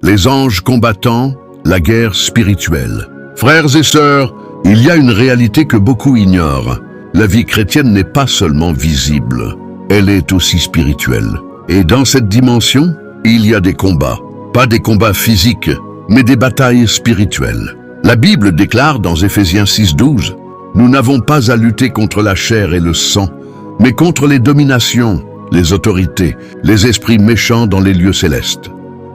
Les anges combattants, la guerre spirituelle. Frères et sœurs, il y a une réalité que beaucoup ignorent. La vie chrétienne n'est pas seulement visible, elle est aussi spirituelle. Et dans cette dimension, il y a des combats. Pas des combats physiques, mais des batailles spirituelles. La Bible déclare dans Éphésiens 6:12, « Nous n'avons pas à lutter contre la chair et le sang, mais contre les dominations, les autorités, les esprits méchants dans les lieux célestes. »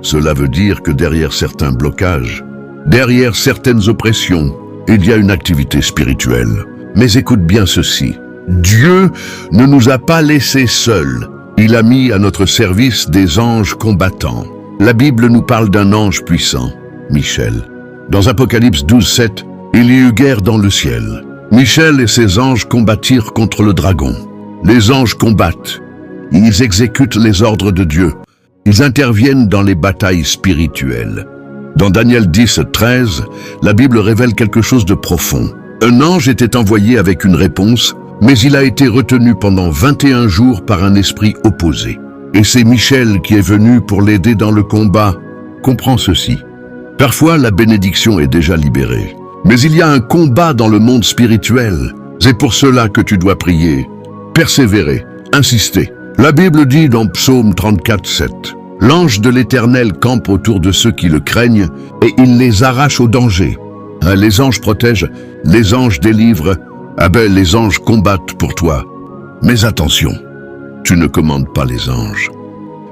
Cela veut dire que derrière certains blocages, derrière certaines oppressions, il y a une activité spirituelle. Mais écoute bien ceci, Dieu ne nous a pas laissés seuls. Il a mis à notre service des anges combattants. La Bible nous parle d'un ange puissant, Michel. Dans Apocalypse 12:7, il y eut guerre dans le ciel. Michel et ses anges combattirent contre le dragon. Les anges combattent. Ils exécutent les ordres de Dieu. Ils interviennent dans les batailles spirituelles. Dans Daniel 10:13, la Bible révèle quelque chose de profond. Un ange était envoyé avec une réponse, mais il a été retenu pendant 21 jours par un esprit opposé. Et c'est Michel qui est venu pour l'aider dans le combat. Comprends ceci. Parfois, la bénédiction est déjà libérée. Mais il y a un combat dans le monde spirituel. C'est pour cela que tu dois prier, persévérer, insister. La Bible dit dans Psaume 34:7, « L'ange de l'Éternel campe autour de ceux qui le craignent et il les arrache au danger. » Les anges protègent, les anges délivrent, les anges combattent pour toi. Mais attention, tu ne commandes pas les anges.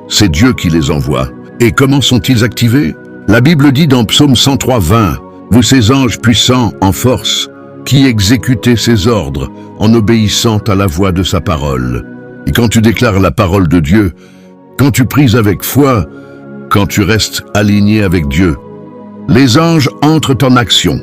C'est Dieu qui les envoie. Et comment sont-ils activés? La Bible dit dans Psaume 103:20, « Vous ces anges puissants en force, qui exécutez ses ordres en obéissant à la voix de sa parole. » Et quand tu déclares la parole de Dieu, quand tu pries avec foi, quand tu restes aligné avec Dieu, les anges entrent en action.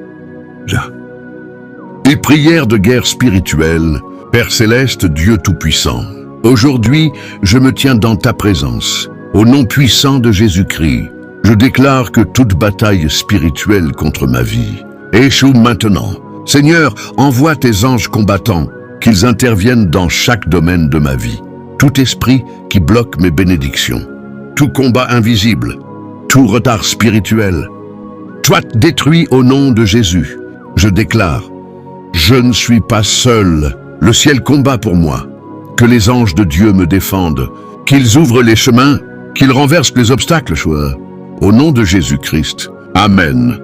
Et prière de guerre spirituelle, Père céleste, Dieu tout-puissant. Aujourd'hui, je me tiens dans ta présence. Au nom puissant de Jésus-Christ, je déclare que toute bataille spirituelle contre ma vie échoue maintenant. Seigneur, envoie tes anges combattants, qu'ils interviennent dans chaque domaine de ma vie. Tout esprit qui bloque mes bénédictions, tout combat invisible, tout retard spirituel, soit détruit au nom de Jésus. Je déclare, je ne suis pas seul. Le ciel combat pour moi. Que les anges de Dieu me défendent, qu'ils ouvrent les chemins, qu'ils renversent les obstacles, au nom de Jésus-Christ. Amen.